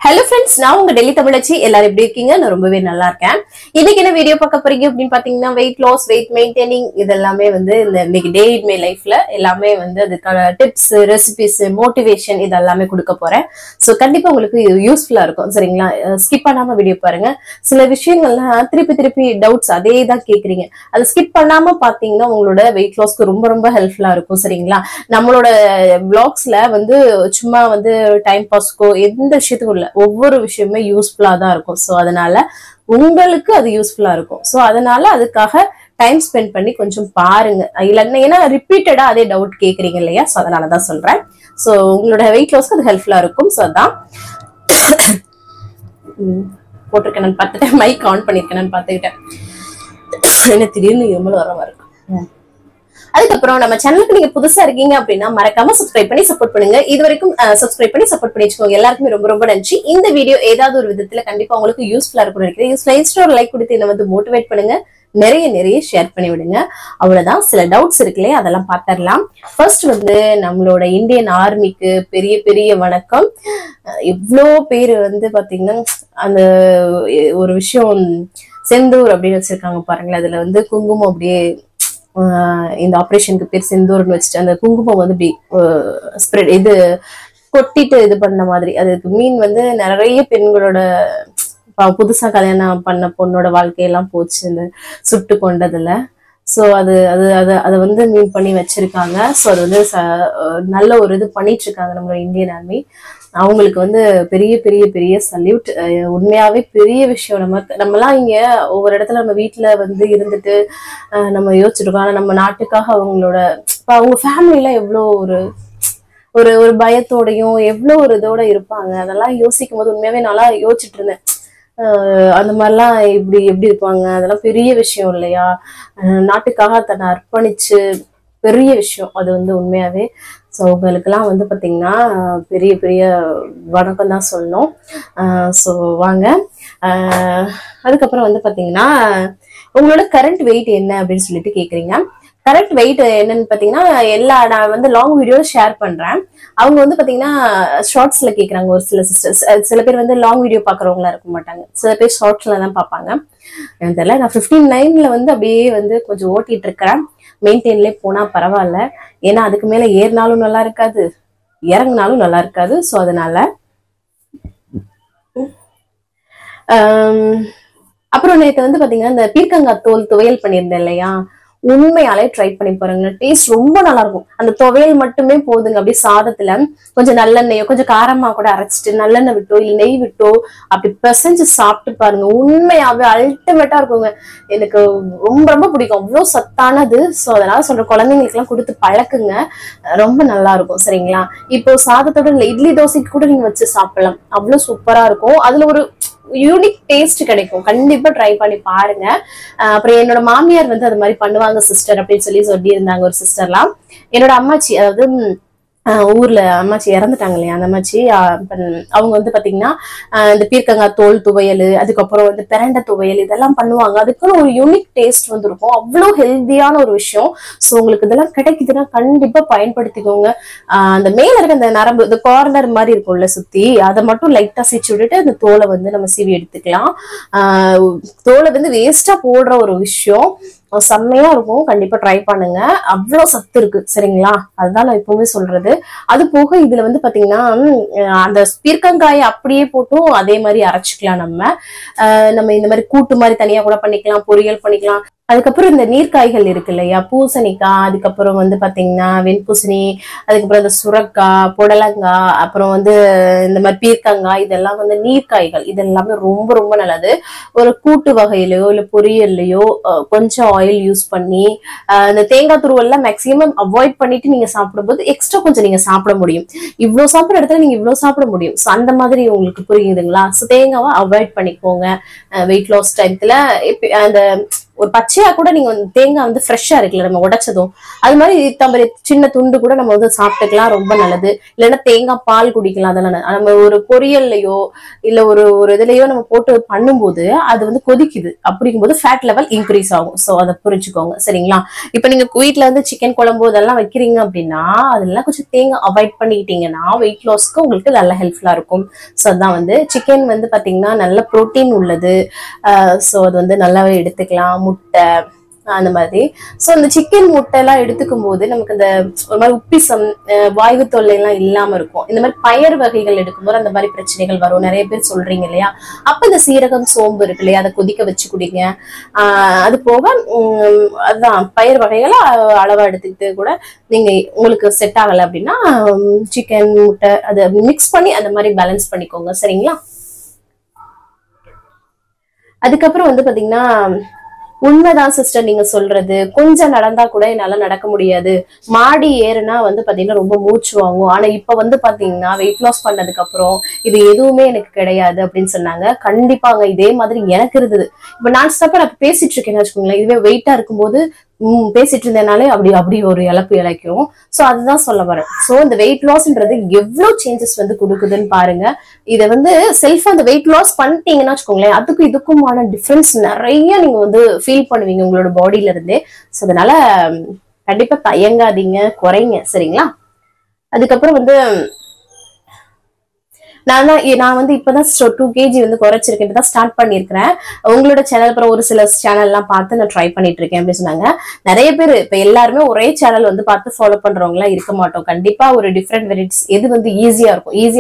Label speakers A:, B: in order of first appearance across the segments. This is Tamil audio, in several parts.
A: Hello friends, நான் உங்க டெல்லி தமிழச்சி எல்லாரும் எப்படி இருக்கீங்க? நான் ரொம்பவே நல்லா இருக்கேன். இன்னைக்கு என்ன வீடியோ பார்க்க போறீங்க அப்படின்னு பாத்தீங்கன்னா weight loss, weight maintaining இதெல்லாமே வந்து இந்த இன்னைக்கு டே இன் மை லைஃப்ல எல்லாமே வந்து அதுக்கான டிப்ஸ், ரெசிபிஸ், மோட்டிவேஷன் இதெல்லாமே கொடுக்க போறேன். சோ கண்டிப்பா உங்களுக்கு யூஸ்ஃபுல்லா இருக்கும். சரிங்களா? ஸ்கிப் பண்ணாம வீடியோ பாருங்க. சில விஷயங்கள்லாம் திருப்பி டவுட்ஸ் அதே தான் கேக்குறீங்க. அதை ஸ்கிப் பண்ணாம பாத்தீங்கன்னா உங்களோட weight lossக்கு ரொம்ப ஹெல்ப்ஃபுல்லா இருக்கும். சரிங்களா? நம்மளோட vlogsல வந்து சும்மா வந்து டைம் பாஸ்க்கோ எந்த விஷயத்துக்கும் இல்ல, ஒவ்வொரு விஷயமே யூஸ்ஃபுல்லா தான் இருக்கும். சோ அதனால உங்களுக்கு அது யூஸ்ஃபுல்லா இருக்கும். சோ அதனால அதுக்காக டைம் ஸ்பெண்ட் பண்ணி கொஞ்சம் பாருங்க. இல்லைன்னா ஏன்னா ரிப்பீட்டடா அதே டவுட் கேக்குறீங்க இல்லையா? சோ அதனாலதான் சொல்றேன். சோ உங்களோட வெயிட் லாஸ்க்கு அது ஹெல்ப்ஃபுல்லா இருக்கும். சோ அதான் போட்டிருக்கேன்னு பார்த்துட்டேன், மைக் ஆன் பண்ணிருக்கேன்னு பார்த்துக்கிட்டேன். என்ன திடீர்னு இருமல் வர மாதிரி இருக்கும். அதுக்கப்புறம் நம்ம சேனலுக்கு நீங்க புதுசா இருக்கீங்க அப்படின்னா மறக்காம சப்ஸ்கிரைப் பண்ணி சப்போர்ட் பண்ணுங்க. இது வரைக்கும் சப்ஸ்கிரைப் பண்ணி சப்போர்ட் பண்ணி வச்சுக்கோங்க. எல்லாருக்குமே ரொம்ப நன்றி. இந்த வீடியோ ஏதாவது ஒரு விதத்துல கண்டிப்பா உங்களுக்கு யூஸ்ஃபுல்லா இருக்கும்னு நினைக்கிறேன். யூஸ்ஃபுல்லா லைக் கொடுத்து என்ன வந்து மோட்டிவேட் பண்ணுங்க, நிறைய ஷேர் பண்ணி விடுங்க. அவ்வளவுதான். சில டவுட்ஸ் இருக்குல்லையே, அதெல்லாம் பாத்திரலாம். ஃபர்ஸ்ட் வந்து நம்மளோட இந்தியன் ஆர்மிக்கு பெரிய வணக்கம். எவ்வளோ பேர் வந்து பாத்தீங்கன்னா அந்த ஒரு விஷயம் செந்தூர் அப்படின்னு வச்சிருக்காங்க பாருங்களேன். அதுல வந்து குங்குமம் அப்படியே இந்த ஆபரேஷனுக்கு பேர் செந்தூர்னு வச்சுட்டு அந்த குங்குமம் வந்து இப்படி ஸ்ப்ரெட் இது கொட்டிட்டு இது பண்ண மாதிரி. அதுக்கு மீன் வந்து நிறைய பெண்களோட புதுசா கல்யாணம் பண்ண பொண்ணோட வாழ்க்கையெல்லாம் போச்சு இந்த சுட்டு கொண்டதுல. சோ அதை வந்து மீன் பண்ணி வச்சிருக்காங்க. சோ அது வந்து நல்ல ஒரு இது பண்ணிட்டு இருக்காங்க நம்ம இந்தியன் ஆர்மி. அவங்களுக்கு வந்து பெரிய சல்யூட். உண்மையாவே பெரிய விஷயம். நம்மலாம் இங்க ஒவ்வொரு இடத்துல நம்ம வீட்டுல வந்து இருந்துட்டு நம்ம யோசிச்சிருக்கோம். ஆனா நம்ம நாட்டுக்காக அவங்களோட அவங்க ஃபேமிலில எவ்வளோ ஒரு பயத்தோடையும் எவ்வளவு ஒரு இதோட இருப்பாங்க. அதெல்லாம் யோசிக்கும் போது உண்மையாவே நல்லா யோசிச்சுட்டு இருந்தேன். அந்த மாதிரிலாம் எப்படி இருப்பாங்க. அதெல்லாம் பெரிய விஷயம் இல்லையா? நாட்டுக்காக தன்னை அர்ப்பணிச்சு பெரிய விஷயம் அது வந்து உண்மையாவே. ஸோ உங்களுக்கெல்லாம் வந்து பார்த்தீங்கன்னா பெரிய வணக்கம் தான் சொல்லணும். ஸோ வாங்க. அதுக்கப்புறம் வந்து பார்த்தீங்கன்னா உங்களோட கரண்ட் வெயிட் என்ன அப்படின்னு சொல்லிட்டு கேட்குறீங்க. கரெக்ட் வெயிட் என்னன்னு பாத்தீங்கன்னா நான் வந்து லாங் வீடியோ ஷேர் பண்றேன். அவங்க வந்து பாத்தீங்கன்னா ஷார்ட்ஸ்ல கேக்குறாங்க. ஒரு சில சிஸ்டர்ஸ், சில பேர் வந்து லாங் வீடியோ பாக்குறவங்களா இருக்க மாட்டாங்க, சில பேர் ஷார்ட்ஸ்ல தான் பாப்பாங்க. எனக்கு தெரியல. நான் 59ல வந்து அப்படியே வந்து கொஞ்சம் ஓட்டிட்டு இருக்கிறேன். மெயின்டைன்லேயே போனா பரவாயில்ல. ஏன்னா அதுக்கு மேல ஏறினாலும் நல்லா இருக்காது, இறங்கினாலும் நல்லா இருக்காது. ஸோ அதனால அப்புறம் நேற்று வந்து பாத்தீங்கன்னா இந்த பீர்க்கங்காய் தோல் துவையல் பண்ணியிருந்தேன் இல்லையா? உண்மையாலே ட்ரை பண்ணி பாருங்க. டேஸ்ட் ரொம்ப நல்லா இருக்கும். அந்த துவையல் மட்டுமே போதுங்க. அப்படியே சாதத்துல கொஞ்சம் நல்லெண்ணெயோ கொஞ்சம் காரமா கூட அரைச்சிட்டு நல்லெண்ணெய் விட்டோ இல்ல நெய் விட்டோ அப்படி பிசைஞ்சு சாப்பிட்டு பாருங்க. உண்மையாவே அல்டிமேட்டா இருக்குங்க. எனக்கு ரொம்ப பிடிக்கும். அவ்வளவு சத்தானது. ஸோ அதனால சொல்ற குழந்தைங்களுக்கு எல்லாம் கொடுத்து பழக்குங்க. ரொம்ப நல்லா இருக்கும். சரிங்களா? இப்போ சாதத்தோட இல்ல இட்லி தோசைக்கு கூட நீங்க வச்சு சாப்பிடலாம். அவ்வளவு சூப்பரா இருக்கும். அதுல ஒரு யூனிக் டேஸ்ட் கிடைக்கும். கண்டிப்பா ட்ரை பண்ணி பாருங்க. அப்புறம் என்னோட மாமியார் வந்து அது மாதிரி பண்ணுவாங்க சிஸ்டர் அப்படின்னு சொல்லி இருந்தாங்க ஒரு சிஸ்டர்லாம். என்னோட அம்மாச்சி, அதாவது ஊர்ல அம்மாச்சி இறந்துட்டாங்க இல்லையா, அந்த அம்மாச்சி அவங்க வந்து பாத்தீங்கன்னா இந்த பீர்க்கங்காய் தோல் துவையல், அதுக்கப்புறம் வந்து பிரண்டை துவையல் இதெல்லாம் பண்ணுவாங்க. அதுக்குன்னு ஒரு யூனிக் டேஸ்ட் வந்து இருக்கும். அவ்வளவு ஹெல்தியான ஒரு விஷயம். ஸோ உங்களுக்கு இதெல்லாம் கிடைக்குதுன்னா கண்டிப்பா பயன்படுத்திக்கோங்க. அந்த மேல இருக்க அந்த நரம்பு, இந்த கார்னர் மாதிரி இருக்கும்ல சுத்தி, அதை மட்டும் லைட்டா சிச்சு விட்டுட்டு அந்த தோலை வந்து நம்ம சீவி எடுத்துக்கலாம். தோலை வந்து வேஸ்டா போடுற ஒரு விஷயம் செம்மையா இருக்கும். கண்டிப்பா ட்ரை பண்ணுங்க. அவ்வளவு சத்து இருக்கு. சரிங்களா? அதுதான் நான் எப்பவுமே சொல்றது. அது போக இதுல வந்து பாத்தீங்கன்னா அந்த பீர்க்கங்காயை அப்படியே போட்டும் அதே மாதிரி அரைச்சிக்கலாம். நம்ம இந்த மாதிரி கூட்டு மாதிரி தனியா கூட பண்ணிக்கலாம், பொரியல் பண்ணிக்கலாம். அதுக்கப்புறம் இந்த நீர்க்காய்கள் இருக்கு இல்லையா, பூசணிக்காய், அதுக்கப்புறம் வந்து பாத்தீங்கன்னா வெண்பூசணி, அதுக்கப்புறம் இந்த சுரக்காய், புடலங்காய், அப்புறம் வந்து இந்த மாதிரி பீர்க்கங்காய், இதெல்லாம் வந்து நீர்க்காய்கள். இது எல்லாமே ரொம்ப நல்லது. ஒரு கூட்டு வகையிலயோ இல்ல பொரியல்லையோ கொஞ்சம் ஆயில் யூஸ் பண்ணி இந்த தேங்காய் துருவெல்லாம் மேக்சிமம் அவாய்ட் பண்ணிட்டு நீங்க சாப்பிடும்போது எக்ஸ்ட்ரா கொஞ்சம் நீங்க சாப்பிட முடியும். இவ்வளவு சாப்பிடுற இடத்துல நீங்க இவ்வளவு சாப்பிட முடியும். ஸோ அந்த மாதிரி உங்களுக்கு புரியுதுங்களா? ஸோ தேங்காவை அவாய்ட் பண்ணிக்கோங்க வெயிட் லாஸ் டைம்ல. அந்த ஒரு பச்சையா கூட நீங்க வந்து தேங்காய் வந்து ஃப்ரெஷ்ஷா இருக்குல்ல நம்ம உடைச்சதும் அது மாதிரி தம்பரி சின்ன துண்டு கூட நம்ம வந்து சாப்பிட்டுக்கலாம், ரொம்ப நல்லது. இல்லைன்னா தேங்காய் பால் குடிக்கலாம். அதெல்லாம் நம்ம ஒரு பொரியல்லையோ இல்ல ஒரு ஒரு இதுலயோ நம்ம போட்டு பண்ணும்போது அது வந்து கொதிக்குது, அப்படிங்கும்போது ஃபேட் லெவல் இன்க்ரீஸ் ஆகும். சோ அதை புரிஞ்சுக்கோங்க சரிங்களா. இப்ப நீங்க வீட்டுல வந்து சிக்கன் குழம்பு இதெல்லாம் வைக்கிறீங்க அப்படின்னா அதெல்லாம் கொஞ்சம் தேங்காய் அவாய்ட் பண்ணிக்கிட்டீங்கன்னா வெயிட் லாஸ்க்கு உங்களுக்கு நல்ல ஹெல்ப்ஃபுல்லா இருக்கும். சோ அதான் வந்து சிக்கன் வந்து பாத்தீங்கன்னா நல்ல புரோட்டீன் உள்ளது. சோ அது வந்து நல்லாவே எடுத்துக்கலாம். முட்டை அந்த மாதிரி. சோ இந்த சிக்கன் முட்டை எல்லாம் எடுத்துக்கும் போது நமக்கு இந்த ஒரு மாதிரி உப்பிசம் வாய்வு தொல்லை எல்லாம் இல்லாம இருக்கும். இந்த மாதிரி பயறு வகைகள் எடுக்கும்போது அந்த மாதிரி பிரச்சனைகள் வரும். நிறைய பேர் சொல்றீங்க இல்லையா, அப்ப இந்த சீரகம் சோம்பு இருக்கு இல்லையா, அதை கொதிக்க வச்சு குடிங்க. அது போக அதுதான் பயிர் வகைகளை அளவா எடுத்துக்கிட்டு கூட நீங்க உங்களுக்கு செட் ஆகல அப்படின்னா சிக்கன் முட்டை அதை மிக்ஸ் பண்ணி அந்த மாதிரி பேலன்ஸ் பண்ணிக்கோங்க சரிங்களா. அதுக்கப்புறம் வந்து பாத்தீங்கன்னா உண்மைதான் சிஸ்டர் நீங்க சொல்றது. கொஞ்சம் நடந்தா கூட என்னால நடக்க முடியாது, மாடி ஏறுனா வந்து பாத்தீங்கன்னா ரொம்ப மூச்சு வாங்கும். ஆனா இப்ப வந்து பாத்தீங்கன்னா வெயிட் லாஸ் பண்ணதுக்கு அப்புறம் இது எதுவுமே எனக்கு கிடையாது அப்படின்னு சொன்னாங்க. கண்டிப்பாங்க இதே மாதிரி எனக்கு இருந்தது. இப்ப நான் ஸ்டாப்பா நான் பேசிட்டு இருக்கேன்னு வச்சுக்கோங்களேன், இதுவே வெயிட்டா இருக்கும்போது பேசிட்டு இருந்தேனாலே அப்படி ஒரு இழப்பு இழைக்கும். சோ அதுதான் சொல்ல வரேன். சோ இந்த வெயிட் லாஸ்ன்றது எவ்வளவு சேஞ்சஸ் வந்து கொடுக்குதுன்னு பாருங்க. இதை வந்து செல்ஃபா அந்த வெயிட் லாஸ் பண்ணிட்டீங்கன்னா வச்சுக்கோங்களேன், அதுக்கும் இதுக்குமான டிஃபரன்ஸ் நிறைய நீங்க வந்து ஃபீல் பண்ணுவீங்க உங்களோட பாடியில இருந்தே. சோ அதனால கண்டிப்பா தயங்காதீங்க, குறைங்க சரிங்களா. அதுக்கப்புறம் வந்து நான் வந்து இப்பதான் 2 kg வந்து குறைச்சிருக்கேன், இப்பதான் ஸ்டார்ட் பண்ணிருக்கிறேன். உங்களோட சேனல் அப்புறம் ஒரு சில சேனல் எல்லாம் பார்த்து நான் ட்ரை பண்ணிட்டு இருக்கேன் அப்படின்னு சொன்னாங்க. நிறைய பேர் இப்ப எல்லாருமே ஒரே சேனல் வந்து பார்த்து ஃபாலோ பண்றவங்க எல்லாம் இருக்க மாட்டோம். கண்டிப்பா ஒரு டிஃப்ரெண்ட் வெரைட்டிஸ் எது வந்து ஈஸியா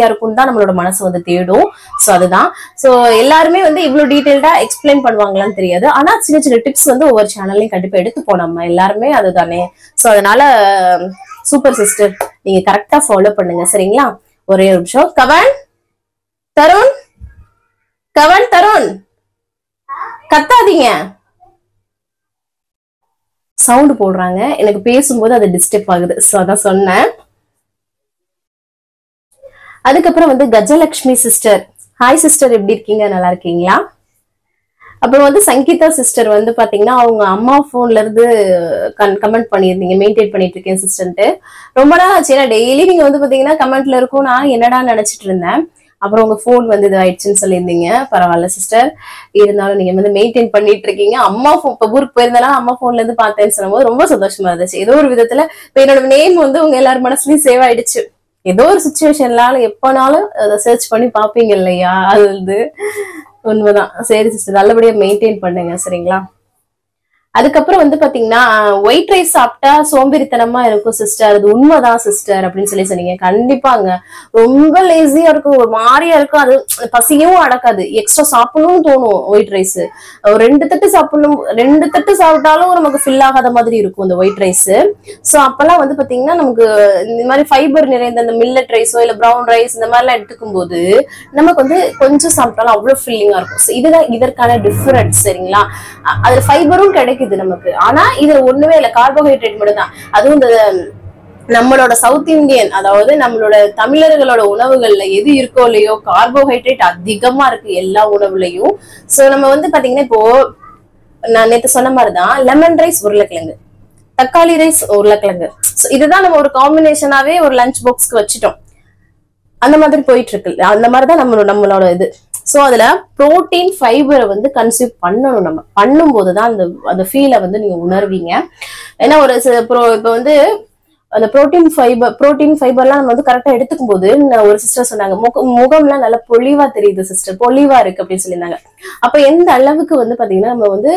A: இருக்கும் தான் நம்மளோட மனசு வந்து தேடும். சோ அதுதான். சோ எல்லாருமே வந்து இவ்வளவு டீடைல்டா எக்ஸ்பிளைன் பண்ணுவாங்களான்னு தெரியாது. ஆனா சின்ன சின்ன டிப்ஸ் வந்து ஒவ்வொரு சேனல்லையும் கண்டிப்பா எடுத்துப்போம் நம்ம எல்லாருமே அதுதானே. சோ அதனால சூப்பர் சிஸ்டர், நீங்க கரெக்டா ஃபாலோ பண்ணுங்க சரிங்களா. ஒரே ஒரு நிமிஷம். தருண் கத்தாதீங்க, சவுண்ட் போடுறாங்க எனக்கு பேசும்போது அது டிஸ்டர்ப் ஆகுது. சோ அதான் சொன்னேன். அதுக்கப்புறம் வந்து கஜலட்சுமி சிஸ்டர், ஹாய் சிஸ்டர் எப்படி இருக்கீங்க, நல்லா இருக்கீங்களா. அப்புறம் வந்து சங்கீதா சிஸ்டர் வந்து பாத்தீங்கன்னா அவங்க அம்மா போன்ல இருந்து கமெண்ட் பண்ணிருந்தீங்க, மெயின்டைன் பண்ணிட்டு இருக்கேன் சிஸ்டர்ன்ட்டு. ரொம்ப நாள் ஆச்சு, ஏன்னா டெய்லி நீங்க வந்து பாத்தீங்கன்னா கமெண்ட்ல இருக்கும். நான் என்னடா நினைச்சிட்டு இருந்தேன். அப்புறம் உங்க போன் வந்து இது ஆயிடுச்சுன்னு சொல்லியிருந்தீங்க. பரவாயில்ல சிஸ்டர், இருந்தாலும் நீங்க வந்து மெயின்டைன் பண்ணிட்டு இருக்கீங்க. அம்மா இப்ப ஊருக்கு போயிருந்தாலும் அம்மா போன்ல இருந்து பார்த்தேன்னு சொல்லும் போது ரொம்ப சந்தோஷமா இருந்துச்சு. ஏதோ ஒரு விதத்துல இப்ப என்னோட நேம் வந்து உங்க எல்லாரும் மனசுலயும் சேவ் ஆயிடுச்சு. ஏதோ ஒரு சுச்சுவேஷன்லால எப்பனாலும் அதை சர்ச் பண்ணி பாப்பீங்க இல்லையா, அது வந்து உண்மைதான். சரி சிஸ்டர், நல்லபடியா மெயின்டைன் பண்ணுங்க சரிங்களா. அதுக்கப்புறம் வந்து பாத்தீங்கன்னா ஒயிட் ரைஸ் சாப்பிட்டா சோம்பேறித்தனமா இருக்கும் சிஸ்டர், அது உண்மைதான் சிஸ்டர் அப்படின்னு சொல்லி சொன்னீங்க. கண்டிப்பாங்க ரொம்ப லேசியா இருக்கும், ஒரு மாதிரியா இருக்கும், அது பசியும் அடக்காது. எக்ஸ்ட்ரா சாப்பிடணும்னு தோணும். ஒயிட் ரைஸ் ஒரு 2 தட்டு சாப்பிடணும், 2 தட்டு சாப்பிட்டாலும் நமக்கு ஃபில் ஆகாத மாதிரி இருக்கும் இந்த ஒயிட் ரைஸ். சோ அப்பெல்லாம் வந்து பாத்தீங்கன்னா நமக்கு இந்த மாதிரி ஃபைபர் நிறைந்த இந்த மில்லட் ரைஸோ இல்ல ப்ரௌன் ரைஸ் இந்த மாதிரி எல்லாம் எடுத்துக்கும் போது நமக்கு வந்து கொஞ்சம் சாப்பிட்டாலும் அவ்வளவு ஃபில்லிங்கா இருக்கும். இதுதான் இதற்கான டிஃபரன்ஸ் சரிங்களா. அதுல ஃபைபரும் கிடைக்குது நமக்கு, ஆனா இதுல ஒண்ணுமே இல்ல, கார்போஹைட்ரேட் மட்டும் தான். அதுவும் இந்த நம்மளோட சவுத் இந்தியன், அதாவது நம்மளோட தமிழர்களோட உணவுகள்ல எது இருக்கோ இல்லையோ கார்போஹைட்ரேட் அதிகமா இருக்கு எல்லா உணவுலையும். சோ நம்ம வந்து பாத்தீங்கன்னா இப்போ நான் நேத்து சொன்ன மாதிரிதான் லெமன் ரைஸ் உருளைக்கிழங்கு, தக்காளி ரைஸ் உருளைக்கிழங்கு, இதுதான் நம்ம ஒரு காம்பினேஷனாவே ஒரு லஞ்ச் பாக்ஸ்க்கு வச்சுட்டோம். அந்த மாதிரி போயிட்டு இருக்கு. அந்த மாதிரிதான் நம்மளோட இது. சோ அதுல புரோட்டீன் ஃபைபரை வந்து கன்சியூம் பண்ணணும். நம்ம பண்ணும் போதுதான் அந்த ஃபீலை வந்து நீங்க உணர்வீங்க. ஏன்னா ஒரு இப்ப வந்து அந்த புரோட்டீன் ஃபைபர்லாம் நம்ம வந்து கரெக்டா எடுத்துக்கும் போது ஒரு சிஸ்டர் சொன்னாங்க, முகம்லாம் நல்லா பொலிவா தெரியுது சிஸ்டர், பொலிவா இருக்கு அப்படின்னு சொல்லியிருந்தாங்க. அப்ப எந்த அளவுக்கு வந்து பாத்தீங்கன்னா நம்ம வந்து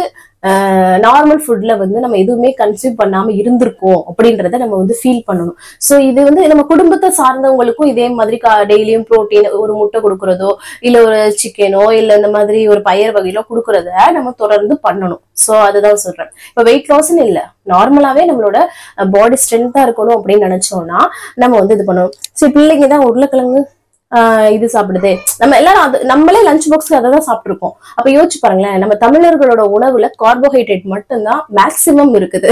A: நார்மல் ஃபுட்ல வந்து நம்ம எதுவுமே கன்சியூம் பண்ணாம இருந்திருக்கோம் அப்படின்றத நம்ம வந்து ஃபீல் பண்ணணும். சோ இது வந்து நம்ம குடும்பத்தை சார்ந்தவங்களுக்கும் இதே மாதிரி டெய்லியும் புரோட்டீன் ஒரு முட்டை கொடுக்கறதோ இல்ல ஒரு சிக்கனோ இல்ல இந்த மாதிரி ஒரு பயிர் வகையிலோ கொடுக்கறத நம்ம தொடர்ந்து பண்ணணும். சோ அதுதான் சொல்றேன். இப்ப வெயிட் லாஸ்ன்னு இல்ல, நார்மலாவே நம்மளோட பாடி ஸ்ட்ரென்த்தா இருக்கணும் அப்படின்னு நினைச்சோம்னா நம்ம வந்து இது பண்ணணும். சரி, பிள்ளைங்க தான் உருளைக்கிழங்கு இது சாப்பிடுது. நம்ம எல்லாரும் அது நம்மளே லஞ்ச் பாக்ஸ்ல அதை தான் சாப்பிட்டுருக்கோம். அப்ப யோசிச்சு பாருங்களேன், நம்ம தமிழர்களோட உணவுல கார்போஹைட்ரேட் மட்டும்தான் மேக்சிமம் இருக்குது.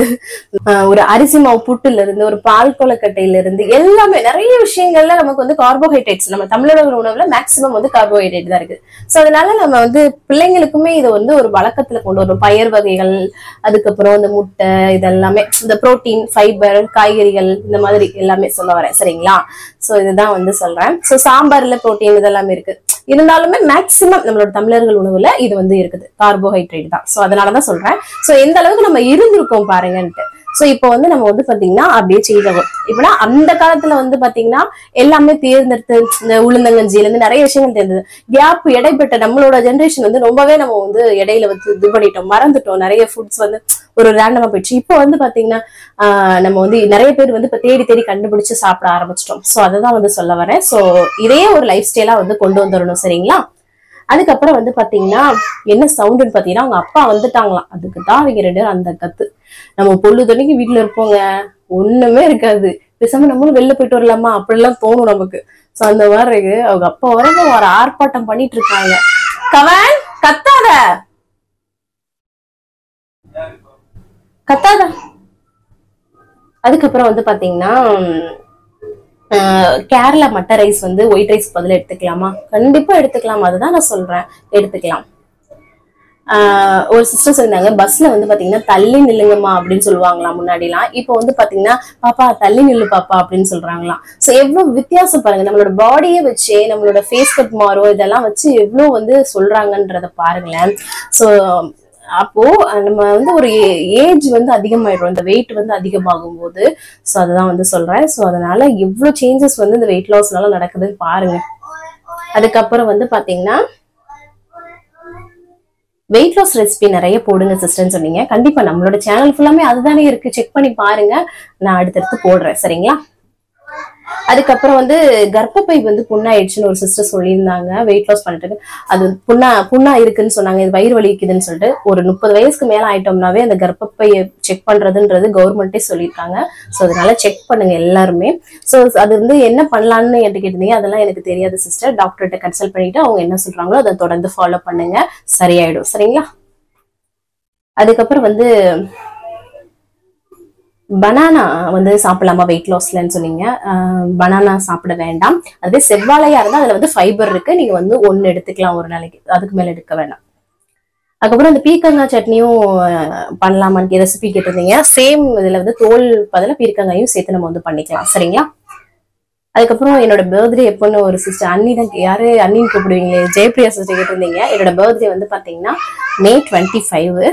A: ஒரு அரிசி மாவு புட்டுல இருந்து, ஒரு பால் கொலக்கட்டையில இருந்து, எல்லாமே நிறைய விஷயங்கள்ல நமக்கு வந்து கார்போஹைட்ரேட்ஸ் நம்ம தமிழர்கள் உணவுல மேக்சிமம் வந்து கார்போஹைட்ரேட் தான் இருக்கு. சோ அதனால நம்ம வந்து பிள்ளைங்களுக்குமே இதை வந்து ஒரு வழக்கத்துல கொண்டு வரும். பயர் வகைகள், அதுக்கப்புறம் இந்த முட்டை, இதெல்லாமே இந்த புரோட்டீன், ஃபைபர், காய்கறிகள், இந்த மாதிரி எல்லாமே சொல்ல வரேன். சரிங்களா? சோ இதுதான் வந்து சொல்றேன். சோ சாம்பார்ல புரோட்டீன் இதெல்லாமே இருக்கு. இருந்தாலுமே மேக்சிமம் நம்மளோட தமிழர்கள் உணவுல இது வந்து இருக்குது, கார்போஹைட்ரேட் தான். சோ அதனாலதான் சொல்றேன். சோ எந்த அளவுக்கு நம்ம இருந்திருக்கோம் பாருங்கன்ட்டு. சோ இப்போ வந்து நம்ம வந்து பாத்தீங்கன்னா அப்படியே சேஞ்ச் ஆகும். இப்பனா அந்த காலத்துல வந்து பாத்தீங்கன்னா எல்லாமே தேர்ந்தெடுத்து இந்த உளுந்தங்கஞ்சியில இருந்து நிறைய விஷயங்கள் தேர்ந்தது. கேப் இடைப்பட்ட நம்மளோட ஜென்ரேஷன் வந்து ரொம்பவே நம்ம வந்து இடையில வந்து இது பண்ணிட்டோம், மறந்துட்டோம். நிறைய ஃபுட்ஸ் வந்து ஒரு ரேண்டமா போயிடுச்சு. இப்போ வந்து பாத்தீங்கன்னா நம்ம வந்து நிறைய பேர் வந்து இப்ப தேடி தேடி கண்டுபிடிச்சு சாப்பிட ஆரம்பிச்சிட்டோம். சோ அததான் வந்து சொல்ல வரேன். சோ இதே ஒரு லைஃப் ஸ்டைலா வந்து கொண்டு வந்துடணும். சரிங்களா? அதுக்கப்புறம் வந்து பாத்தீங்கன்னா என்ன சவுண்டுன்னு பாத்தீங்கன்னா அவங்க அப்பா வந்துட்டாங்களாம். அதுக்குதான் அவங்க 2 பேரும் அந்த கத்து. நம்ம பொழுதுனைக்கு வீட்டுல இருப்போங்க, ஒண்ணுமே இருக்காது, பேசாம நம்மளும் வெளில போயிட்டு வரலாமா அப்படிலாம் தோணும் நமக்கு. சோ அந்த மாதிரி இருக்கு. அவங்க அப்பா வரைக்கும் ஒரு ஆர்ப்பாட்டம் பண்ணிட்டு இருக்காங்க. கவன் கத்தாத கத்தாத. அதுக்கப்புறம் வந்து பாத்தீங்கன்னா கேரளா மட்டை ரைஸ் வந்து ஒயிட் ரைஸ் பதில எடுத்துக்கலாமா? கண்டிப்பா எடுத்துக்கலாம். அதுதான் நான் சொல்றேன், எடுத்துக்கலாம். ஒரு சிஸ்டர் சொன்னாங்க பஸ்ல வந்து பாத்தீங்கன்னா தள்ளி நில்லுங்கம்மா அப்படின்னு சொல்லுவாங்களாம் முன்னாடிலாம். இப்போ வந்து பாத்தீங்கன்னா பாப்பா தள்ளி நில்லு பாப்பா அப்படின்னு சொல்றாங்களாம். சோ எவ்வளவு வித்தியாசம் பாருங்க. நம்மளோட பாடியை வச்சு, நம்மளோட ஃபேஸ் கட் மாறும், இதெல்லாம் வச்சு எவ்வளவு வந்து சொல்றாங்கன்றத பாருங்களேன். சோ அப்போ நம்ம வந்து ஒரு ஏஜ் வந்து அதிகமாயிடும், இந்த வெயிட் வந்து அதிகமாகும் போது. சோ அதுதான் வந்து சொல்றேன். சோ அதனால எவ்வளவு சேஞ்சஸ் வந்து இந்த வெயிட் லாஸ்னால நடக்குதுன்னு பாருங்க. அதுக்கப்புறம் வந்து பாத்தீங்கன்னா வெயிட் லாஸ் ரெசிபி நிறைய போடுங்க சிஸ்டர்ன்னு சொன்னீங்க. கண்டிப்பா நம்மளோட சேனல் ஃபுல்லாமே அதுதானே இருக்கு, செக் பண்ணி பாருங்க. நான் அடுத்தடுத்து போடுறேன். சரிங்களா? அதுக்கப்புறம் வந்து கர்ப்பப்பை வந்து புண்ணாயிடுச்சுன்னு ஒரு சிஸ்டர் சொல்லியிருந்தாங்க. வெயிட் லாஸ் பண்ணிட்டு அது புண்ணா இருக்குன்னு சொன்னாங்க. இது வயிறு வலிக்குதுன்னு சொல்லிட்டு ஒரு 30 வயசுக்கு மேல ஆயிட்டோம்னாவே அந்த கர்ப்பப்பையை செக் பண்றதுன்றது கவர்மெண்டே சொல்லியிருக்காங்க. சோ அதனால செக் பண்ணுங்க எல்லாருமே. சோ அது வந்து என்ன பண்ணலாம்னு என்கிட்ட கேட்டிருந்தீங்க. அதெல்லாம் எனக்கு தெரியாது சிஸ்டர். டாக்டர்கிட்ட கன்சல்ட் பண்ணிட்டு அவங்க என்ன சொல்றாங்களோ அதை தொடர்ந்து ஃபாலோ பண்ணுங்க, சரியாயிடும். சரிங்களா? அதுக்கப்புறம் வந்து பனானா வந்து சாப்பிடலாமா வெயிட் லாஸ்லன்னு சொன்னீங்க. பனானா சாப்பிட வேண்டாம். அதே செவ்வாழையா இருந்தா அதுல வந்து ஃபைபர் இருக்கு. நீங்க வந்து 1 எடுத்துக்கலாம் ஒரு நாளைக்கு, அதுக்கு மேல எடுக்க வேண்டாம். அதுக்கப்புறம் அந்த பீர்க்கங்காய் சட்னியும் பண்ணலாமான்னு ரெசிபி கேட்டிருந்தீங்க. சேம் இதுல வந்து தோல் பதில பீர்க்கங்காயும் சேர்த்து நம்ம வந்து பண்ணிக்கலாம். சரிங்களா? அதுக்கப்புறம் என்னோட பர்த்டே எப்போன்னு ஒரு சிஸ்டர் அண்ணி தான், யாரு அண்ணின்னு கூப்பிடுவீங்களே, ஜெயபிரியா சிஸ்டர் கேட்டிருந்தீங்க. என்னோட பர்த்டே வந்து பாத்தீங்கன்னா May 25.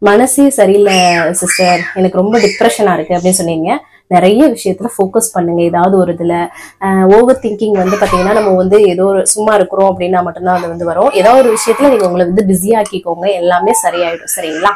A: மனசே சரியில்லை சிஸ்டர், எனக்கு ரொம்ப டிப்ரெஷனா இருக்கு அப்படின்னு சொன்னீங்க. நிறைய விஷயத்துல ஃபோக்கஸ் பண்ணுங்க. ஏதாவது ஒரு இதுல ஓவர் திங்கிங் வந்து பாத்தீங்கன்னா நம்ம வந்து ஏதோ ஒரு சும்மா இருக்கிறோம் அப்படின்னா மட்டும்தான் அது வந்து வரும். ஏதாவது ஒரு விஷயத்துல நீங்க உங்களை வந்து பிஸியாக்கிக்கோங்க, எல்லாமே சரியாயிடும். சரிங்களா?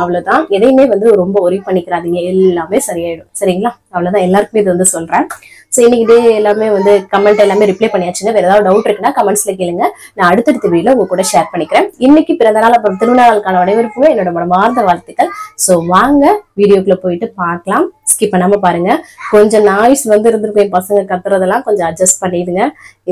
A: அவ்வளவுதான். எதையுமே வந்து ரொம்ப ஒரி பண்ணிக்கிறாதீங்க, எல்லாமே சரியாயிடும். சரிங்களா? அவ்வளவுதான். எல்லாருக்குமே இது வந்து சொல்றேன். சோ இன்னைக்கு டே எல்லாமே வந்து கமெண்ட் எல்லாமே ரிப்ளை பண்ணியாச்சுங்க. வேற ஏதாவது டவுட் இருக்குன்னா கமெண்ட்ஸ்ல கேளுங்க, நான் அடுத்தடுத்த வீடியோல உங்க கூட ஷேர் பண்ணிக்கிறேன். இன்னைக்கு பிறந்த நாள் அப்புறம் திருநாளுக்கான அனைவருக்குமே என்னோட மனமார்ந்த வாழ்த்துக்கள். சோ வாங்க வீடியோக்குள்ள போயிட்டு பார்க்கலாம். ஸ்கிப் பண்ணாம பாருங்க. கொஞ்சம் நாய்ஸ் வந்து இருந்திருக்கும், என் பசங்க கத்துறதெல்லாம் கொஞ்சம் அட்ஜஸ்ட் பண்ணிடுங்க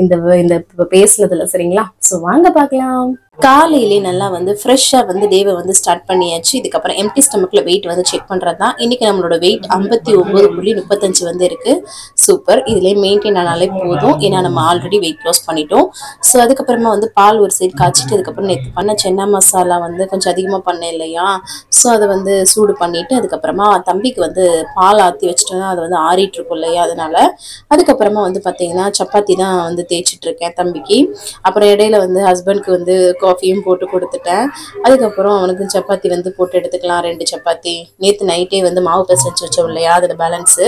A: இந்த பேசுனதுல. சரிங்களா? சோ வாங்க பார்க்கலாம். காலையிலே நல்லா வந்து ஃப்ரெஷ்ஷா வந்து டேவை வந்து ஸ்டார்ட் பண்ணியாச்சு. இதுக்கப்புறம் எம்டி ஸ்டமக்ல வெயிட் வந்து செக் பண்றது தான். இன்னைக்கு நம்மளோட வெயிட் 59.35 வந்து இருக்கு. சூப்பர். இதுலயே மெயின்டைன் ஆனாலே போதும், ஏன்னா நம்ம ஆல்ரெடி வெயிட் லாஸ் பண்ணிட்டோம். ஸோ அதுக்கப்புறமா வந்து பால் ஒரு சைடு காய்ச்சிட்டு, அதுக்கப்புறம் நேற்று பண்ண சென்னா மசாலா வந்து கொஞ்சம் அதிகமா பண்ணேன் இல்லையா, ஸோ அதை வந்து சூடு பண்ணிட்டு அதுக்கப்புறமா தம்பிக்கு வந்து பால் ஆற்றி வச்சுட்டோம்னா அது வந்து ஆறிட்டு இருக்கும் இல்லையா, அதனால அதுக்கப்புறமா வந்து பார்த்தீங்கன்னா சப்பாத்தி தான் வந்து தேய்ச்சிட்டு இருக்கேன் தம்பிக்கு. அப்புறம் இடையில வந்து ஹஸ்பண்ட்க்கு வந்து காஃபியும் போட்டு கொடுத்துட்டேன். அதுக்கப்புறம் அவனுக்கு சப்பாத்தி வந்து போட்டு எடுத்துக்கலாம், 2 சப்பாத்தி. நேற்று நைட்டே வந்து மாவு பிசைஞ்சு வச்சோம் இல்லையா, அதில் பேலன்ஸு.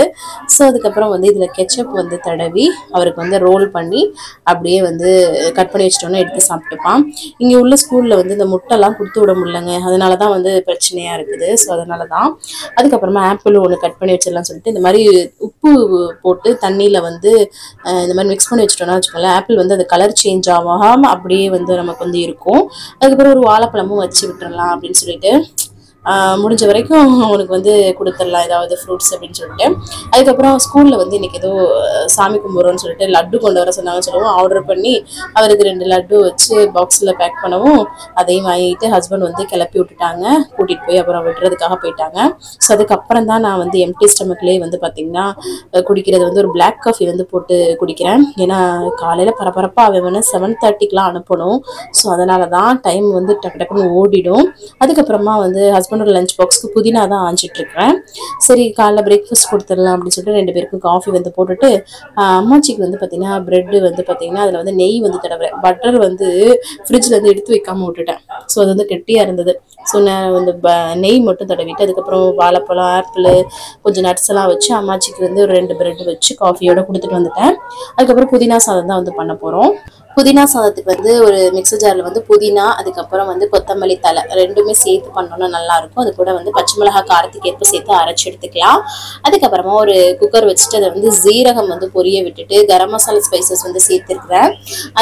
A: ஸோ அதுக்கப்புறம் வந்து இதில் கெச்சப் வந்து தடவி அவருக்கு வந்து ரோல் பண்ணி அப்படியே வந்து கட் பண்ணி வச்சிட்டோன்னா எடுத்து சாப்பிட்டுப்பான். இங்கே உள்ள ஸ்கூலில் வந்து இந்த முட்டைலாம் கொடுத்து விட முடியலங்க, அதனால தான் வந்து பிரச்சனையாக இருக்குது. ஸோ அதனால தான். அதுக்கப்புறமா ஆப்பிள் ஒன்று கட் பண்ணி வச்சிடலாம்னு சொல்லிட்டு இந்த மாதிரி உப்பு போட்டு தண்ணியில் வந்து இந்த மாதிரி மிக்ஸ் பண்ணி வச்சுட்டோம்னா வச்சுக்கோங்களேன், ஆப்பிள் வந்து அது கலர் சேஞ்ச் ஆகாமல் அப்படியே வந்து நமக்கு வந்து இருக்கும். அதுக்கப்புறம் ஒரு வாழைப்பழமும் வச்சு விட்டுறலாம் அப்படின்னு சொல்லிட்டு முடிஞ்ச வரைக்கும் அவனுக்கு வந்து கொடுத்துடலாம் ஏதாவது ஃப்ரூட்ஸ் அப்படின்னு சொல்லிட்டு. அதுக்கப்புறம் ஸ்கூலில் வந்து இன்னைக்கு ஏதோ சாமி கும்பிட்றோன்னு சொல்லிட்டு லட்டு கொண்டு வர சொன்னாங்கன்னு சொல்லுவோம். ஆர்டர் பண்ணி அவருக்கு 2 லட்டு வச்சு பாக்ஸில் பேக் பண்ணவும் அதையும் வாங்கிட்டு ஹஸ்பண்ட் வந்து கிளப்பி விட்டுட்டாங்க. கூட்டிகிட்டு போய் அப்புறம் விடுறதுக்காக போயிட்டாங்க. ஸோ அதுக்கப்புறம் தான் நான் வந்து எம்டி ஸ்டமக்லேயே வந்து பார்த்திங்கன்னா குடிக்கிறது வந்து ஒரு பிளாக் காஃபி வந்து போட்டு குடிக்கிறேன். ஏன்னா காலையில் பரபரப்பாக அவன் 7:30க்குலாம் அனுப்பணும். ஸோ அதனால தான் டைம் வந்து டக்கு டக்குன்னு ஓடிடும். அதுக்கப்புறமா வந்து ஹஸ்பண்டோட லஞ்ச் பாக்ஸ்க்கு புதினா தான் ஆஞ்சிட்ருக்கேன். சரி காலைல பிரேக்ஃபாஸ்ட் கொடுத்துடலாம் அப்படின்னு சொல்லிட்டு 2 பேருக்கும் காஃபி வந்து போட்டுட்டு அம்மாச்சிக்கு வந்து பார்த்திங்கன்னா ப்ரெட்டு வந்து பார்த்திங்கன்னா அதில் வந்து நெய் வந்து தடவுறேன். பட்டர் வந்து ஃப்ரிட்ஜில் வந்து எடுத்து வைக்காமல் விட்டுட்டேன். ஸோ அது வந்து கெட்டியாக இருந்தது. ஸோ நான் வந்து நெய் மட்டும் தடவிட்டு அதுக்கப்புறம் வாழைப்பழம், ஆப்பிள், கொஞ்சம் நட்ஸ் எல்லாம் வச்சு அம்மாச்சிக்கு வந்து ஒரு 2 பிரெட் வச்சு காஃபியோட கொடுத்துட்டு வந்துட்டேன். அதுக்கப்புறம் புதினா சாதம் தான் வந்து பண்ண போகிறோம். புதினா சாதத்துக்கு வந்து ஒரு மிக்சர் ஜாரில் வந்து புதினா, அதுக்கப்புறம் வந்து கொத்தமல்லி தலை ரெண்டுமே சேர்த்து பண்ணோன்னா நல்லாயிருக்கும். அது கூட வந்து பச்சை மிளகாய் காரத்துக்கு ஏற்ப சேர்த்து அரைச்சி எடுத்துக்கலாம். அதுக்கப்புறமா ஒரு குக்கர் வச்சுட்டு அதை வந்து ஜீரகம் வந்து பொரிய விட்டுட்டு கரம் மசாலா ஸ்பைசஸ் வந்து சேர்த்துருக்குறேன்.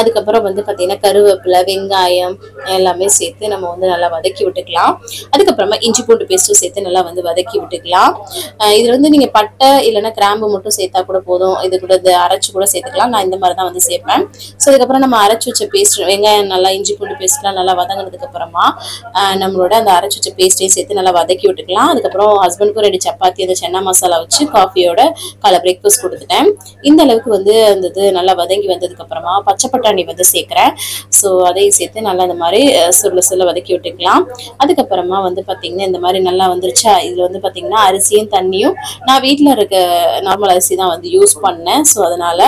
A: அதுக்கப்புறம் வந்து பார்த்திங்கன்னா கருவேப்பிலை, வெங்காயம் எல்லாமே சேர்த்து நம்ம வந்து நல்லா வதக்கி விட்டுக்கலாம். அதுக்கப்புறமா இஞ்சி பூண்டு பேஸ்ட்டும் சேர்த்து நல்லா வந்து வதக்கி விட்டுக்கலாம். இதில் வந்து நீங்கள் பட்டை இல்லைன்னா கிராம்பு மட்டும் சேர்த்தா கூட போதும். இது கூட இதை அரைச்சி கூட சேர்த்துக்கலாம். நான் இந்த மாதிரி தான் வந்து சேர்ப்பேன். ஸோ அதுக்கப்புறம் நம்ம அரைச்சி வச்ச பேஸ்ட், வெங்காயம் நல்லா இஞ்சி பூண்டு பேஸ்ட்லாம் நல்லா வதங்கினதுக்கு அப்புறமா நம்மளோட அந்த அரைச்சி வச்ச பேஸ்ட்டையும் சேர்த்து நல்லா வதக்கி விட்டுக்கலாம். அதுக்கப்புறம் ஹஸ்பண்டுக்கும் 2 சப்பாத்தி அந்த சென்னா மசாலா வச்சு காஃபியோட காலை பிரேக்ஃபாஸ்ட் கொடுத்துட்டேன். இந்த அளவுக்கு வந்து அந்த இது நல்லா வதங்கி வந்ததுக்கு அப்புறமா பச்சை பட்டாணி வந்து சேர்க்குறேன். ஸோ அதையும் சேர்த்து நல்லா இந்த மாதிரி சொல்ல வதக்கி விட்டுக்கலாம். அதுக்கப்புறமா வந்து பார்த்திங்கன்னா இந்த மாதிரி நல்லா வந்துருச்சா. இதில் வந்து பார்த்திங்கன்னா அரிசியும் தண்ணியும் நான் வீட்டில் இருக்க நார்மல் அரிசி தான் வந்து யூஸ் பண்ணேன். ஸோ அதனால்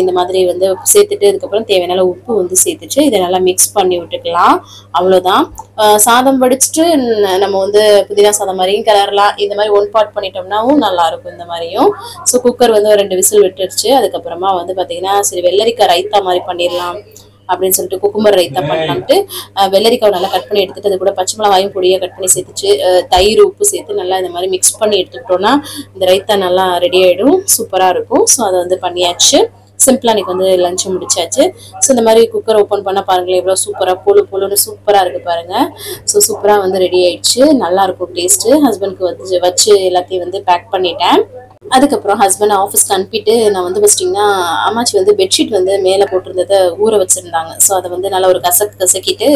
A: இந்த மாதிரி வந்து சேர்த்துட்டு அதுக்கப்புறம் தேவையான உப்பு வந்து சேர்த்துட்டு இதை நல்லா மிக்ஸ் பண்ணி விட்டுக்கலாம். அவ்வளோதான். சாதம் வடிச்சிட்டு நம்ம வந்து புதினா சாதம் மாதிரியும் கிளறலாம். இந்த மாதிரி 1 பார்ட் பண்ணிட்டோம்னாவும் நல்லாயிருக்கும் இந்த மாதிரியும். ஸோ குக்கர் வந்து ஒரு 2 விசில் விட்டுருச்சு. அதுக்கப்புறமா வந்து பார்த்திங்கன்னா சரி வெள்ளரிக்காய் ரைத்தா மாதிரி பண்ணிடலாம் அப்படின்னு சொல்லிட்டு குக்கும்பர் ரைத்தா பண்ணலான்ட்டு வெள்ளரிக்காவை நல்லா கட் பண்ணி எடுத்துட்டு அது கூட பச்சை மிளகாயும் பொடியாக கட் பண்ணி சேர்த்துச்சு தயிர் உப்பு சேர்த்து நல்லா இந்த மாதிரி மிக்ஸ் பண்ணி எடுத்துக்கிட்டோம்னா இந்த ரைத்தா நல்லா ரெடி ஆகிடும். சூப்பராக இருக்கும். ஸோ அதை வந்து பண்ணியாச்சு. சிம்பிளாக இன்றைக்கி வந்து லஞ்சு முடிச்சாச்சு. ஸோ இந்த மாதிரி குக்கர் ஓப்பன் பண்ணால் பாருங்களேன் எவ்வளோ சூப்பராக பொழுன்னு சூப்பராக இருக்குது பாருங்கள். ஸோ சூப்பராக வந்து ரெடி ஆயிடுச்சு. நல்லாயிருக்கும் டேஸ்ட்டு. ஹஸ்பண்டுக்கு வச்சு எல்லாத்தையும் வந்து பேக் பண்ணிட்டேன். அதுக்கப்புறம் ஹஸ்பண்ட் ஆஃபீஸ்க்கு அனுப்பிட்டு நான் வந்து ஃபஸ்ட்டிங்கன்னா அம்மாச்சி வந்து பெட்ஷீட் வந்து மேலே போட்டிருந்ததை ஊற வச்சுருந்தாங்க. ஸோ அதை வந்து நல்லா ஒரு கசக்கிட்டு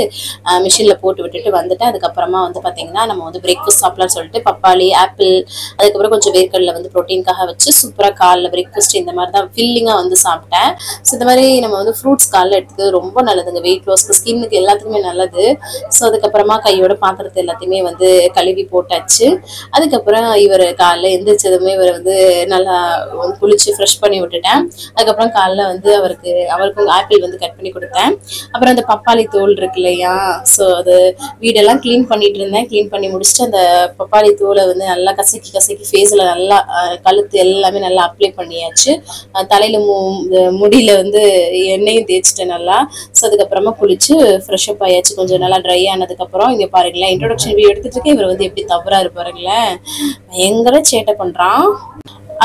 A: மிஷினில் போட்டு விட்டுட்டு வந்துட்டேன். அதுக்கப்புறமா வந்து பார்த்திங்கன்னா நம்ம வந்து பிரேக்ஃபாஸ்ட் சாப்பிட்லான்னு சொல்லிட்டு பப்பாளி, ஆப்பிள், அதுக்கப்புறம் கொஞ்சம் வேர்க்கடலை வந்து ப்ரோட்டீனுக்காக வச்சு சூப்பராக காலைல பிரேக்ஃபாஸ்ட் இந்த மாதிரி தான் ஃபில்லிங்காக வந்து சாப்பிட்டேன். ஸோ இந்த மாதிரி நம்ம வந்து ஃப்ரூட்ஸ் காலைல எடுத்துக்கிறது ரொம்ப நல்லதுங்க. வெயிட் லாஸ்க்கு, ஸ்கின்னுக்கு எல்லாத்துக்குமே நல்லது. ஸோ அதுக்கப்புறமா கையோட பாத்திரத்தை எல்லாத்தையுமே வந்து கழுவி போட்டாச்சு. அதுக்கப்புறம் இவர் காலைல எந்திரிச்சதுமே இவர் வந்து நல்லா குளிச்சு ஃப்ரெஷ் பண்ணி விட்டுட்டேன். அதுக்கப்புறம் காலைல வந்து அவருக்கும் ஆப்பிள் வந்து கட் பண்ணி கொடுத்தேன். அப்புறம் அந்த பப்பாளி தோல் இருக்கு இல்லையா, ஸோ அது வீடெல்லாம் க்ளீன் பண்ணிட்டு இருந்தேன். க்ளீன் பண்ணி முடிச்சுட்டு அந்த பப்பாளி தோலை வந்து நல்லா கசக்கி ஃபேஸில் நல்லா கழுத்து எல்லாமே நல்லா அப்ளை பண்ணியாச்சு. தலையில் முடியில் வந்து எண்ணெயும் தேய்ச்சிட்டேன் நல்லா. ஸோ அதுக்கப்புறமா குளிச்சு ஃப்ரெஷ்அப் ஆயாச்சு. கொஞ்சம் நல்லா ட்ரை ஆனதுக்கப்புறம் இங்கே பாருங்களேன் இன்ட்ரோடக்ஷன் வீடியோ எடுத்துட்டு இருக்கேன். இவர் வந்து எப்படி தவறா இருப்பாருங்களேன், பயங்கர சேட்டை பண்ணுறான்.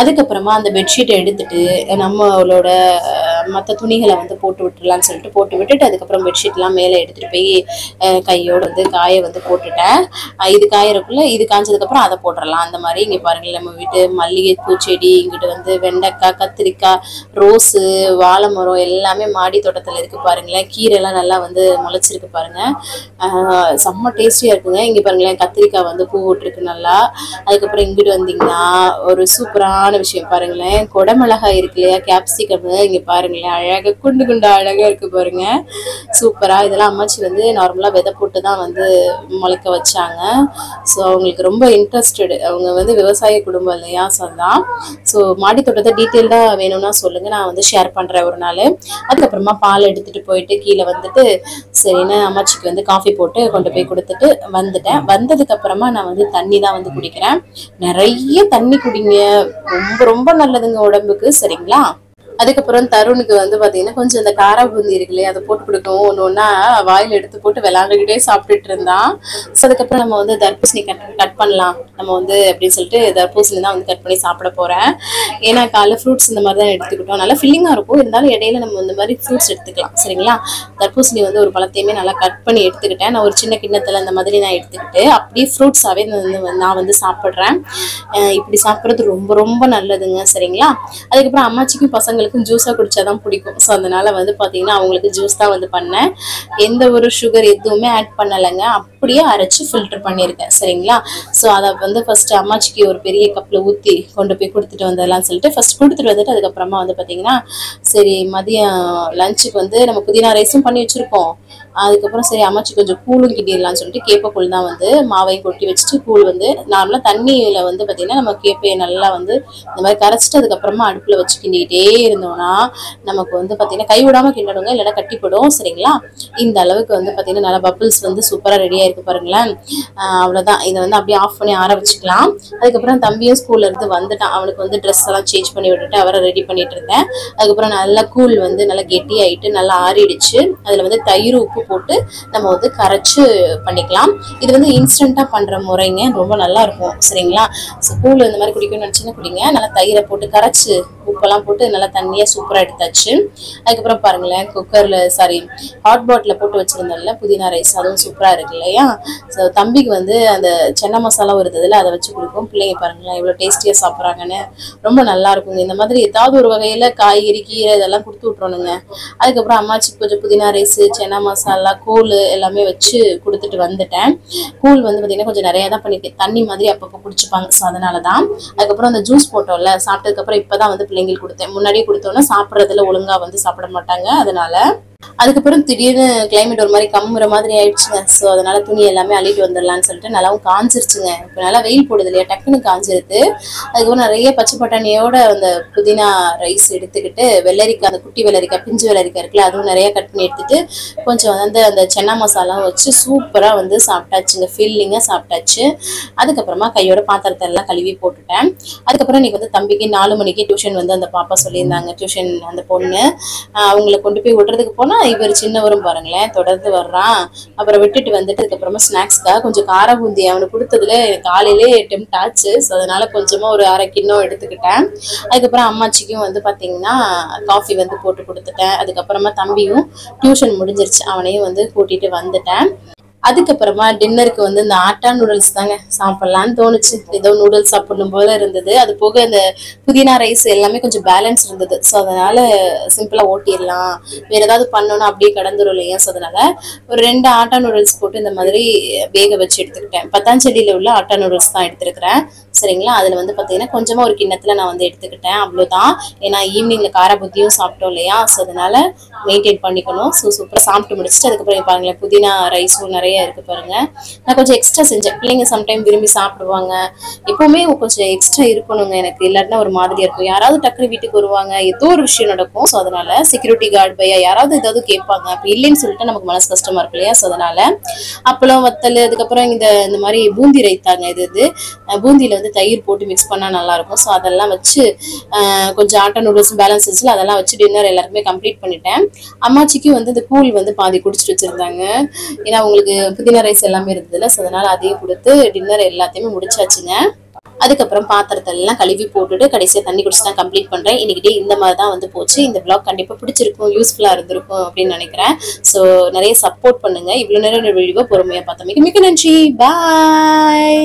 A: அதுக்கப்புறமா அந்த பெட்ஷீட்டை எடுத்துட்டு நம்மளோட மற்ற துணிகளை வந்து போட்டு விட்டுலான்னு சொல்லிட்டு போட்டு விட்டுட்டு அதுக்கப்புறம் பெட்ஷீட்லாம் மேலே எடுத்துகிட்டு போய் கையோடு வந்து காய வந்து போட்டுட்டேன். இது காயறக்குள்ள இது காய்ச்சதுக்கப்புறம் அதை போட்டுடலாம். அந்த மாதிரி இங்கே பாருங்கள் நம்ம வீட்டு மல்லிகை பூச்செடி, இங்கிட்டு வந்து வெண்டைக்காய், கத்திரிக்காய், ரோஸு, வாழை மரம் எல்லாமே மாடி தோட்டத்தில் இருக்குது பாருங்களேன். கீரைலாம் நல்லா வந்து முளைச்சிருக்கு பாருங்கள். செம்ம டேஸ்டியாக இருக்குங்க. இங்கே பாருங்களேன் கத்திரிக்காய் வந்து பூ விட்டுருக்கு நல்லா. அதுக்கப்புறம் இங்கிட்டு வந்தீங்கன்னா ஒரு சூப்பரான விஷயம் பாருங்களேன், கொடமிளகாய் இருக்கு இல்லையா, கேப்சிகம், இங்க பாருங்களேன் அழகா குண்டு அழகா இருக்கு பாருங்க, சூப்பரா. இதெல்லாம் அம்மாச்சி வந்து நார்மலா விதை போட்டு தான் வந்து முளைக்க வச்சாங்க. ஸோ அவங்களுக்கு ரொம்ப இன்ட்ரெஸ்டட், அவங்க வந்து விவசாய குடும்பம் இல்லையா, ஸோ தான். ஸோ மாடி தோட்டத்தை டீட்டெயில்டாக வேணும்னா சொல்லுங்க, நான் வந்து ஷேர் பண்றேன் ஒரு நாள். அதுக்கப்புறமா பால் எடுத்துட்டு போயிட்டு கீழே வந்துட்டு சரின்னு அம்மாச்சிக்கு வந்து காஃபி போட்டு கொண்டு போய் கொடுத்துட்டு வந்துட்டேன். வந்ததுக்கு அப்புறமா நான் வந்து தண்ணி தான் வந்து குடிக்கிறேன். நிறைய தண்ணி குடிங்க, ரொம்ப ரொம்ப நல்லதுங்க உடம்புக்கு, சரிங்களா. அதுக்கப்புறம் தருணுக்கு வந்து பாத்தீங்கன்னா கொஞ்சம் இந்த காரா பூந்தி இருக்கு இல்லையா, அதை போட்டு கொடுக்கவும் ஒன்று ஒன்றா வாயில் எடுத்து போட்டு விளாண்டுக்கிட்டே சாப்பிட்டுட்டு இருந்தான். ஸோ அதுக்கப்புறம் நம்ம வந்து தர்பூசணி கட் பண்ணலாம் நம்ம வந்து அப்படின்னு சொல்லிட்டு தர்பூசணி தான் வந்து கட் பண்ணி சாப்பிட போறேன். ஏன்னா காலைல ஃப்ரூட்ஸ் இந்த மாதிரி தான் எடுத்துக்கிட்டோம், நல்லா ஃபில்லிங்காக இருக்கும். இருந்தாலும் இடையில நம்ம இந்த மாதிரி ஃப்ரூட்ஸ் எடுத்துக்கலாம் சரிங்களா. தர்பூசணி வந்து ஒரு பழத்தையுமே நல்லா கட் பண்ணி எடுத்துக்கிட்டேன். நான் ஒரு சின்ன கிண்ணத்தில் இந்த மாதிரி நான் எடுத்துக்கிட்டு அப்படியே ஃப்ரூட்ஸாகவே நான் வந்து சாப்பிட்றேன். இப்படி சாப்பிட்றது ரொம்ப ரொம்ப நல்லதுங்க சரிங்களா. அதுக்கப்புறம் அம்மாச்சிக்கும் பசங்களுக்கும் ஜூஸாக குடிச்சாதான் பிடிக்கும். ஸோ அதனால வந்து பார்த்தீங்கன்னா அவங்களுக்கு ஜூஸ் தான் வந்து பண்ணேன். எந்த ஒரு சுகர் எதுவுமே ஆட் பண்ணலைங்க, அப்படியே அரைச்சி ஃபில்டர் பண்ணியிருக்கேன் சரிங்களா. ஸோ அதை வந்து ஃபர்ஸ்ட் அம்மாச்சிக்கு ஒரு பெரிய கப்பில் ஊற்றி கொண்டு போய் கொடுத்துட்டு வந்துடலாம்னு சொல்லிட்டு ஃபர்ஸ்ட் கொடுத்துட்டு வந்துட்டு அதுக்கப்புறமா வந்து பார்த்தீங்கன்னா சரி மதியம் லஞ்சுக்கு வந்து நம்ம புதினா ரைஸும் பண்ணி வச்சுருக்கோம். அதுக்கப்புறம் சரி அம்மாச்சி கொஞ்சம் கூழும் கிட்டிடலாம்னு சொல்லிட்டு கேப்பக்கூழ் தான் வந்து மாவையும் கொட்டி வச்சுட்டு கூழ் வந்து நார்மலாக தண்ணியில் வந்து பார்த்தீங்கன்னா நம்ம கேப்பையை நல்லா வந்து இந்த மாதிரி கரைச்சிட்டு அதுக்கப்புறமா அடுப்பில் வச்சு கிண்டிக்கிட்டே இருந்தோம்னா நமக்கு வந்து பார்த்தீங்கன்னா கைவிடாமல் கிண்டணுங்க, இல்லைன்னா கட்டிப்படும் சரிங்களா. இந்த அளவுக்கு வந்து பார்த்தீங்கன்னா நல்லா பபிள்ஸ் வந்து சூப்பராக ரெடியாக இருக்கு பாருங்களேன். அவ்வளோதான், இதை வந்து அப்படியே ஆஃப் பண்ணி ஆற வச்சுக்கலாம். அதுக்கப்புறம் தம்பியும் ஸ்கூல்ல இருந்து வந்துட்டான். அவனுக்கு வந்து ட்ரெஸ் எல்லாம் சேஞ்ச் பண்ணி விட்டுட்டு அவரை ரெடி பண்ணிட்டு இருந்தேன். அதுக்கப்புறம் நல்லா கூழ் வந்து நல்லா கெட்டி ஆயிட்டு நல்லா ஆறிடுச்சு. அதில் வந்து தயிர் உப்பு போட்டு நம்ம வந்து கரைச்சு பண்ணிக்கலாம். இது வந்து இன்ஸ்டன்டா பண்ற முறைங்க, ரொம்ப நல்லா இருக்கும் சரிங்களா. கூழ் இந்த மாதிரி குடிக்கணும்னு நினைச்சுன்னா குடிங்க. நல்லா தயிரை போட்டு கரைச்சு உப்பெல்லாம் போட்டு நல்லா தண்ணியா சூப்பரா எடுத்தாச்சு. அதுக்கப்புறம் பாருங்களேன் குக்கர்ல ஹாட் பாட்டில் போட்டு வச்சிருந்தோம்ல புதினா ரைஸ், அதுவும் சூப்பரா இருக்கு இல்லையா. ஸோ தம்பிக்கு வந்து அந்த சென்னா மசாலா வருதுல அதை வச்சு கொடுக்கும். பிள்ளைங்க பாருங்களேன் எவ்வளவு டேஸ்டியா சாப்பிட்றாங்கன்னு, ரொம்ப நல்லா இருக்குங்க. இந்த மாதிரி ஏதாவது ஒரு வகையில காய்கறி கீரை இதெல்லாம் கொடுத்து விட்டுறணுங்க. அதுக்கப்புறம் அம்மாச்சி கொஞ்சம் புதினா ரைஸ் சென்னா மசாலா கூழ் எல்லாமே வச்சு கொடுத்துட்டு வந்துட்டேன். கூழ் வந்து பார்த்தீங்கன்னா கொஞ்சம் நிறையா தான் பண்ணியிருக்கேன், தண்ணி மாதிரி அப்பப்போ குடிச்சுப்பாங்க. ஸோ அதனால தான். அதுக்கப்புறம் அந்த ஜூஸ் போட்டோம்ல சாப்பிட்டதுக்கப்புறம் இப்போ தான் வந்து பிள்ளைங்களுக்கு கொடுத்தேன். முன்னாடியே கொடுத்தோன்னா சாப்பிட்றதுல ஒழுங்காக வந்து சாப்பிட மாட்டாங்க. அதனால அதுக்கப்புறம் திடீர்னு கிளைமேட் ஒரு மாதிரி கம்முற மாதிரி ஆயிடுச்சுங்க. ஸோ அதனால துணி எல்லாமே அள்ளிட்டு வந்துடலான்னு சொல்லிட்டு நல்லாவும் காஞ்சிருச்சுங்க. இப்போ நல்லா வெயில் போடுது இல்லையா, டக்குன்னு காஞ்சிருது. அதுக்கப்புறம் நிறைய பச்சை பட்டாணியோட அந்த புதினா ரைஸ் எடுத்துக்கிட்டு வெள்ளரிக்காய், அந்த குட்டி வெள்ளரிக்காய் பிஞ்சு வெள்ளரிக்காய் இருக்குல்ல அதுவும் நிறைய கட் பண்ணி எடுத்துட்டு கொஞ்சம் வந்து அந்த சென்னா மசாலாவும் வச்சு சூப்பராக வந்து சாப்பிட்டாச்சுங்க, ஃபில்லிங்காக சாப்பிட்டாச்சு. அதுக்கப்புறமா கையோட பாத்திரத்தை எல்லாம் கழுவி போட்டுட்டேன். அதுக்கப்புறம் இன்னைக்கு வந்து தம்பிக்கு 4 மணிக்கு டியூஷன் வந்து அந்த பாப்பா சொல்லியிருந்தாங்க, டியூஷன் அந்த பொண்ணு அவங்கள கொண்டு போய் விடுறதுக்கு போனா இவர் சின்னவரும் பாருங்களேன் தொடர்ந்து வர்றான். அப்புறம் விட்டுட்டு வந்துட்டு அதுக்கப்புறமா ஸ்நாக்ஸ்க்காக கொஞ்சம் கார பூந்தி அவனுக்கு கொடுத்ததுல காலையிலே டெம்ட் ஆச்சு. ஸோ அதனால கொஞ்சமா ஒரு 1/2 கிண்ணம் எடுத்துக்கிட்டேன். அதுக்கப்புறம் அம்மாச்சிக்கும் வந்து பாத்தீங்கன்னா காஃபி வந்து போட்டு கொடுத்துட்டேன். அதுக்கப்புறமா தம்பியும் டியூஷன் முடிஞ்சிருச்சு, அவனையும் வந்து கூட்டிட்டு வந்துட்டேன். அதுக்கப்புறமா டின்னருக்கு வந்து இந்த ஆட்டா நூடுல்ஸ் தாங்க சாப்பிடலான்னு தோணுச்சு. ஏதோ நூடுல்ஸ் சாப்பிடணும் போல இருந்தது. அது போக இந்த புதினா ரைஸ் எல்லாமே கொஞ்சம் பேலன்ஸ் இருந்தது. ஸோ அதனால சிம்பிளா ஓட்டிடலாம், வேற ஏதாவது பண்ணோம்னா அப்படியே கடந்துரும் இல்லையா. ஸோ அதனால ஒரு 2 ஆட்டா நூடுல்ஸ் போட்டு இந்த மாதிரி வேக வச்சு எடுத்துக்கிட்டேன். பத்தாஞ்செடியில உள்ள ஆட்டா நூடுல்ஸ் தான் எடுத்துருக்கிறேன் சரிங்களா. அதுல வந்து பாத்தீங்கன்னா கொஞ்சமா ஒரு கிண்ணத்துல நான் வந்து எடுத்துக்கிட்டேன், அவ்வளவுதான். ஏன்னா ஈவினிங்ல கார புத்தியும் சாப்பிட்டோம் இல்லையா. ஸோ அதனால மெயின்டைன் பண்ணிக்கணும். ஸோ சூப்பரா சாப்பிட்டு முடிச்சுட்டு அதுக்கப்புறம் பாருங்களேன் புதினா ரைஸும் நிறைய இருக்கு பாருங்க. நான் கொஞ்சம் எக்ஸ்ட்ரா செஞ்சேன், பிள்ளைங்க சம்டைம் விரும்பி சாப்பிடுவாங்க. எப்பவுமே கொஞ்சம் எக்ஸ்ட்ரா இருக்கணுங்க எனக்கு, இல்லாட்டினா ஒரு மாதிரியா இருக்கும். யாராவது டக்குனு வீட்டுக்கு வருவாங்க, ஏதோ ஒரு விஷயம் நடக்கும். ஸோ அதனால செக்யூரிட்டி கார்டு பையா யாராவது ஏதாவது கேட்பாங்க, அப்படி இல்லைன்னு சொல்லிட்டு நமக்கு மனசு கஷ்டமா இருக்கு இல்லையா. ஸோ அதனால அப்பளம் வத்தல் அதுக்கப்புறம் இந்த மாதிரி பூந்தி ரைத்தாங்க. இது பூந்தியில வந்து தயிர் போட்டு மிக்ஸ் பண்ணா நல்லா இருக்கும். ஸோ அதெல்லாம் வச்சு கொஞ்சம் ஆட்டா நூடுல்ஸ் பேலன்ஸ் வச்சுல அதெல்லாம் வச்சு டின்னர் எல்லாருக்குமே கம்ப்ளீட் பண்ணிட்டேன். அம்மாச்சிக்கும் வந்து இந்த கூழ் வந்து பாதி குடிச்சிட்டு வச்சிருந்தாங்க, ஏன்னா உங்களுக்கு புதினா ரைஸ் எல்லாமே இருந்ததுல. ஸோ அதனால அதையும் கொடுத்து டின்னர் எல்லாத்தையுமே முடிச்சாச்சுங்க. அதுக்கப்புறம் பாத்திரத்தை எல்லாம் கழுவி போட்டுட்டு கடைசியா தண்ணி குடிச்சு தான் கம்ப்ளீட் பண்றேன். இன்னைக்கு டே இந்த மாதிரி தான் வந்து போச்சு. இந்த vlog கண்டிப்பா பிடிச்சிருக்கும், யூஸ்ஃபுல்லா இருந்திருக்கும் அப்படின்னு நினைக்கிறேன். ஸோ நிறைய சப்போர்ட் பண்ணுங்க. இவ்வளவு நேரம் வீடியோ பொறுமையா பார்த்தமைக்கு மிக்க நன்றி. பாய்.